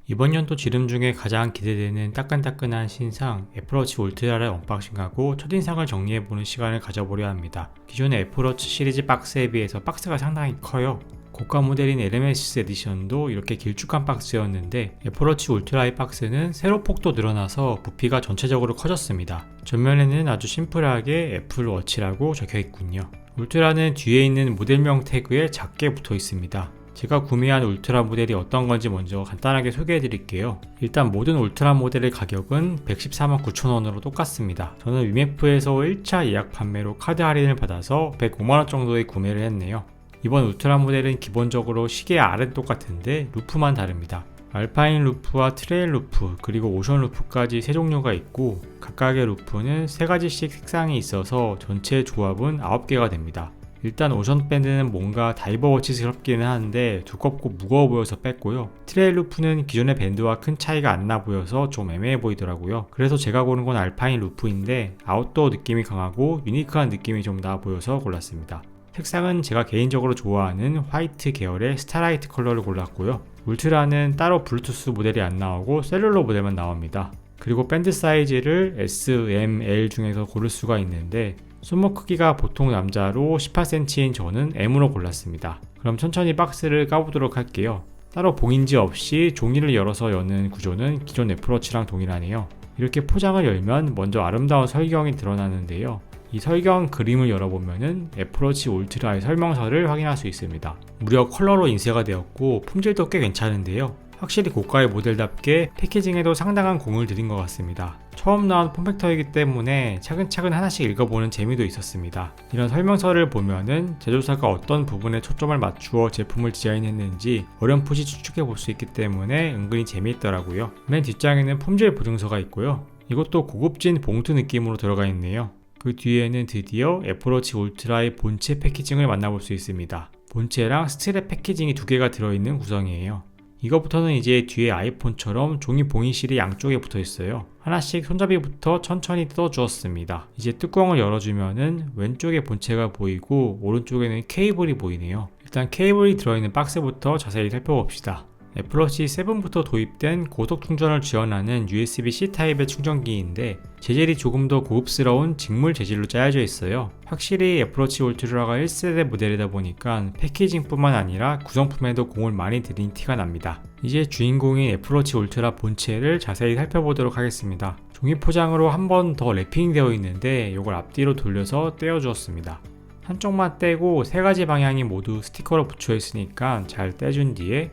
이번 연도 지름 중에 가장 기대되는 따끈따끈한 신상 애플워치 울트라를 언박싱하고 첫인상을 정리해보는 시간을 가져보려 합니다. 기존의 애플워치 시리즈 박스에 비해서 박스가 상당히 커요. 고가 모델인 LMS 에디션도 이렇게 길쭉한 박스였는데 애플워치 울트라의 박스는 세로폭도 늘어나서 부피가 전체적으로 커졌습니다. 전면에는 아주 심플하게 애플워치라고 적혀있군요. 울트라는 뒤에 있는 모델명 태그에 작게 붙어 있습니다. 제가 구매한 울트라 모델이 어떤 건지 먼저 간단하게 소개해 드릴게요. 일단 모든 울트라 모델의 가격은 114만 9천원으로 똑같습니다. 저는 위메프에서 1차 예약 판매로 카드 할인을 받아서 105만원 정도에 구매를 했네요. 이번 울트라 모델은 기본적으로 시계 R은 똑같은데 루프만 다릅니다. 알파인 루프와 트레일 루프 그리고 오션 루프까지 세 종류가 있고 각각의 루프는 3가지씩 색상이 있어서 전체 조합은 9개가 됩니다. 일단 오션 밴드는 뭔가 다이버워치스럽기는 하는데 두껍고 무거워 보여서 뺐고요. 트레일 루프는 기존의 밴드와 큰 차이가 안 나 보여서 좀 애매해 보이더라고요. 그래서 제가 고른 건 알파인 루프인데 아웃도어 느낌이 강하고 유니크한 느낌이 좀 나 보여서 골랐습니다. 색상은 제가 개인적으로 좋아하는 화이트 계열의 스타라이트 컬러를 골랐고요. 울트라는 따로 블루투스 모델이 안 나오고 셀룰러 모델만 나옵니다. 그리고 밴드 사이즈를 S, M, L 중에서 고를 수가 있는데 손목 크기가 보통 남자로 18cm인 저는 M으로 골랐습니다. 그럼 천천히 박스를 까보도록 할게요. 따로 봉인지 없이 종이를 열어서 여는 구조는 기존 애플워치랑 동일하네요. 이렇게 포장을 열면 먼저 아름다운 설경이 드러나는데요. 이 설경 그림을 열어보면은 애플워치 울트라의 설명서를 확인할 수 있습니다. 무려 컬러로 인쇄가 되었고 품질도 꽤 괜찮은데요. 확실히 고가의 모델답게 패키징에도 상당한 공을 들인 것 같습니다. 처음 나온 폼팩터이기 때문에 차근차근 하나씩 읽어보는 재미도 있었습니다. 이런 설명서를 보면은 제조사가 어떤 부분에 초점을 맞추어 제품을 디자인했는지 어렴풋이 추측해 볼 수 있기 때문에 은근히 재미있더라고요. 맨 뒷장에는 품질 보증서가 있고요. 이것도 고급진 봉투 느낌으로 들어가 있네요. 그 뒤에는 드디어 애플워치 울트라의 본체 패키징을 만나볼 수 있습니다. 본체랑 스트랩 패키징이 2개가 들어있는 구성이에요. 이거부터는 이제 뒤에 아이폰처럼 종이 봉인실이 양쪽에 붙어 있어요. 하나씩 손잡이부터 천천히 뜯어 주었습니다. 이제 뚜껑을 열어주면은 왼쪽에 본체가 보이고 오른쪽에는 케이블이 보이네요. 일단 케이블이 들어있는 박스부터 자세히 살펴봅시다. 애플워치 7부터 도입된 고속 충전을 지원하는 USB-C 타입의 충전기인데 재질이 조금 더 고급스러운 직물 재질로 짜여져 있어요. 확실히 애플워치 울트라가 1세대 모델이다 보니까 패키징뿐만 아니라 구성품에도 공을 많이 들인 티가 납니다. 이제 주인공인 애플워치 울트라 본체를 자세히 살펴보도록 하겠습니다. 종이 포장으로 한 번 더 랩핑되어 있는데 이걸 앞뒤로 돌려서 떼어 주었습니다. 한쪽만 떼고 3가지 방향이 모두 스티커로 붙여 있으니까 잘 떼준 뒤에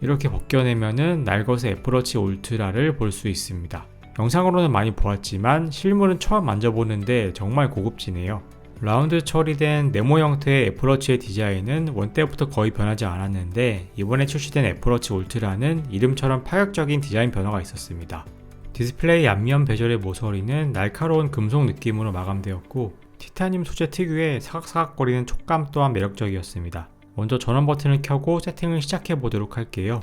이렇게 벗겨내면은 날것의 애플워치 울트라를 볼 수 있습니다. 영상으로는 많이 보았지만 실물은 처음 만져보는데 정말 고급지네요. 라운드 처리된 네모 형태의 애플워치의 디자인은 원때부터 거의 변하지 않았는데 이번에 출시된 애플워치 울트라는 이름처럼 파격적인 디자인 변화가 있었습니다. 디스플레이 앞면 베젤의 모서리는 날카로운 금속 느낌으로 마감되었고 티타늄 소재 특유의 사각사각거리는 촉감 또한 매력적이었습니다. 먼저 전원 버튼을 켜고 세팅을 시작해 보도록 할게요.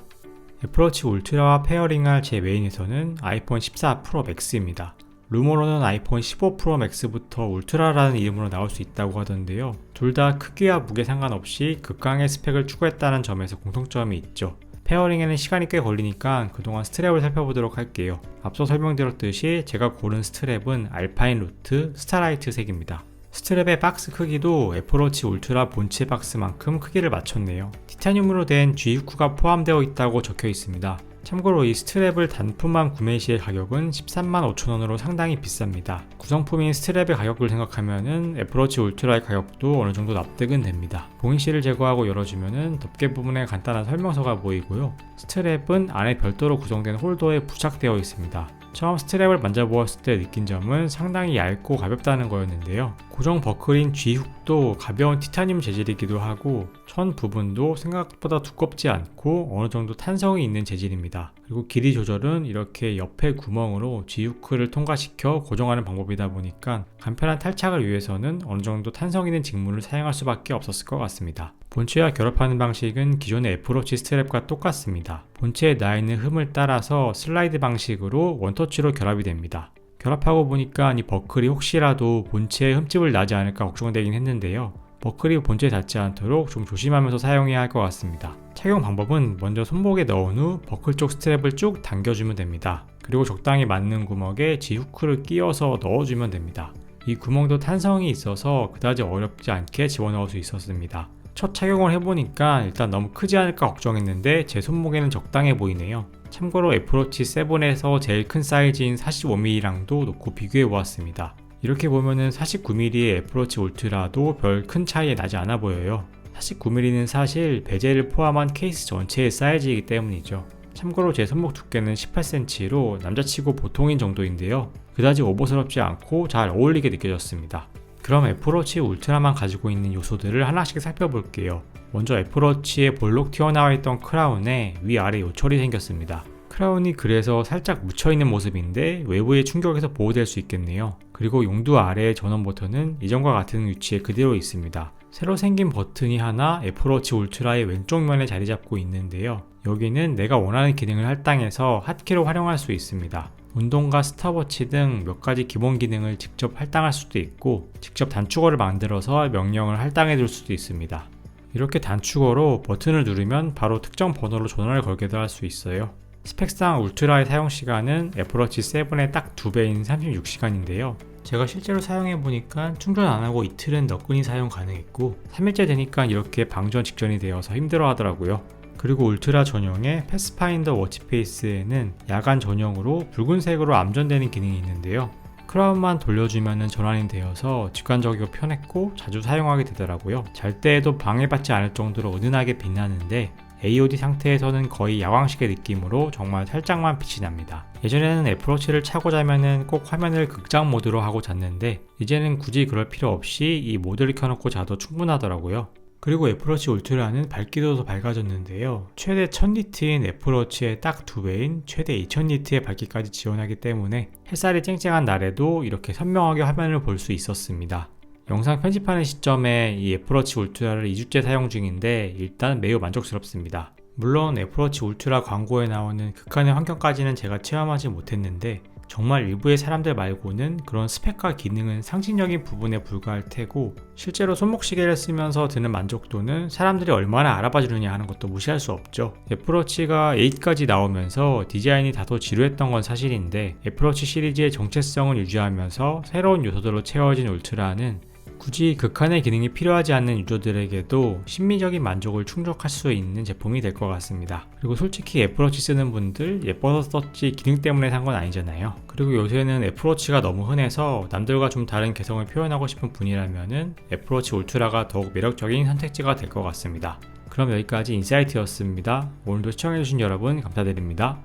애플워치 울트라와 페어링할 제 메인에서는 아이폰 14 프로 맥스입니다. 루머로는 아이폰 15 프로 맥스부터 울트라라는 이름으로 나올 수 있다고 하던데요. 둘 다 크기와 무게 상관없이 극강의 스펙을 추구했다는 점에서 공통점이 있죠. 페어링에는 시간이 꽤 걸리니까 그동안 스트랩을 살펴보도록 할게요. 앞서 설명드렸듯이 제가 고른 스트랩은 알파인 루트 스타라이트 색입니다. 스트랩의 박스 크기도 애플워치 울트라 본체 박스만큼 크기를 맞췄네요. 티타늄으로 된 G 후크가 포함되어 있다고 적혀 있습니다. 참고로 이 스트랩을 단품만 구매 시의 가격은 13만 5천원으로 상당히 비쌉니다. 구성품인 스트랩의 가격을 생각하면은 애플워치 울트라의 가격도 어느 정도 납득은 됩니다. 봉인실을 제거하고 열어주면은 덮개 부분에 간단한 설명서가 보이고요. 스트랩은 안에 별도로 구성된 홀더에 부착되어 있습니다. 처음 스트랩을 만져보았을 때 느낀 점은 상당히 얇고 가볍다는 거였는데요. 고정 버클인 G훅도 가벼운 티타늄 재질이기도 하고 천 부분도 생각보다 두껍지 않고 어느 정도 탄성이 있는 재질입니다. 그리고 길이 조절은 이렇게 옆에 구멍으로 G후크를 통과시켜 고정하는 방법이다 보니까 간편한 탈착을 위해서는 어느 정도 탄성 있는 직물을 사용할 수밖에 없었을 것 같습니다. 본체와 결합하는 방식은 기존의 애플워치 스트랩과 똑같습니다. 본체에 나있는 흠을 따라서 슬라이드 방식으로 원터치로 결합이 됩니다. 결합하고 보니까 이 버클이 혹시라도 본체에 흠집을 나지 않을까 걱정되긴 했는데요. 버클이 본체에 닿지 않도록 좀 조심하면서 사용해야 할 것 같습니다. 착용 방법은 먼저 손목에 넣은 후 버클 쪽 스트랩을 쭉 당겨주면 됩니다. 그리고 적당히 맞는 구멍에 G 후크를 끼워서 넣어주면 됩니다. 이 구멍도 탄성이 있어서 그다지 어렵지 않게 집어넣을 수 있었습니다. 첫 착용을 해보니까 일단 너무 크지 않을까 걱정했는데 제 손목에는 적당해 보이네요. 참고로 애플워치 7에서 제일 큰 사이즈인 45mm랑도 놓고 비교해 보았습니다. 이렇게 보면은 49mm의 애플워치 울트라도 별 큰 차이 나지 않아 보여요. 49mm는 사실 베젤을 포함한 케이스 전체의 사이즈이기 때문이죠. 참고로 제 손목 두께는 18cm로 남자치고 보통인 정도인데요. 그다지 오버스럽지 않고 잘 어울리게 느껴졌습니다. 그럼 애플워치 울트라만 가지고 있는 요소들을 하나씩 살펴볼게요. 먼저 애플워치에 볼록 튀어나와 있던 크라운에 위아래 요철이 생겼습니다. 크라운이 그래서 살짝 묻혀있는 모습인데 외부의 충격에서 보호될 수 있겠네요. 그리고 용두 아래의 전원 버튼은 이전과 같은 위치에 그대로 있습니다. 새로 생긴 버튼이 하나 애플워치 울트라의 왼쪽 면에 자리 잡고 있는데요. 여기는 내가 원하는 기능을 할당해서 핫키로 활용할 수 있습니다. 운동과 스탑워치 등 몇 가지 기본 기능을 직접 할당할 수도 있고 직접 단축어를 만들어서 명령을 할당해 줄 수도 있습니다. 이렇게 단축어로 버튼을 누르면 바로 특정 번호로 전화를 걸게도 할 수 있어요. 스펙상 울트라의 사용시간은 애플워치 7의 딱 2배인 36시간인데요. 제가 실제로 사용해보니까 충전 안하고 이틀은 너끈히 사용 가능했고 3일째 되니까 이렇게 방전 직전이 되어서 힘들어 하더라고요. 그리고 울트라 전용의 패스파인더 워치페이스에는 야간 전용으로 붉은색으로 암전되는 기능이 있는데요. 크라운만 돌려주면 전환이 되어서 직관적이고 편했고 자주 사용하게 되더라고요. 잘 때에도 방해받지 않을 정도로 은은하게 빛나는데 AOD 상태에서는 거의 야광식의 느낌으로 정말 살짝만 빛이 납니다. 예전에는 애플워치를 차고 자면은 꼭 화면을 극장 모드로 하고 잤는데 이제는 굳이 그럴 필요 없이 이 모드를 켜놓고 자도 충분하더라고요. 그리고 애플워치 울트라는 밝기도 더 밝아졌는데요. 최대 1000니트인 애플워치의 딱 2배인 최대 2000니트의 밝기까지 지원하기 때문에 햇살이 쨍쨍한 날에도 이렇게 선명하게 화면을 볼 수 있었습니다. 영상 편집하는 시점에 이 애플워치 울트라를 2주째 사용 중인데 일단 매우 만족스럽습니다. 물론 애플워치 울트라 광고에 나오는 극한의 환경까지는 제가 체험하지 못했는데 정말 일부의 사람들 말고는 그런 스펙과 기능은 상징적인 부분에 불과할 테고 실제로 손목시계를 쓰면서 드는 만족도는 사람들이 얼마나 알아봐 주느냐 하는 것도 무시할 수 없죠. 애플워치가 8까지 나오면서 디자인이 다소 지루했던 건 사실인데 애플워치 시리즈의 정체성을 유지하면서 새로운 요소들로 채워진 울트라는 굳이 극한의 기능이 필요하지 않는 유저들에게도 심미적인 만족을 충족할 수 있는 제품이 될 것 같습니다. 그리고 솔직히 애플워치 쓰는 분들 예뻐서 썼지 기능 때문에 산 건 아니잖아요. 그리고 요새는 애플워치가 너무 흔해서 남들과 좀 다른 개성을 표현하고 싶은 분이라면 애플워치 울트라가 더욱 매력적인 선택지가 될 것 같습니다. 그럼 여기까지 인사이트였습니다. 오늘도 시청해주신 여러분 감사드립니다.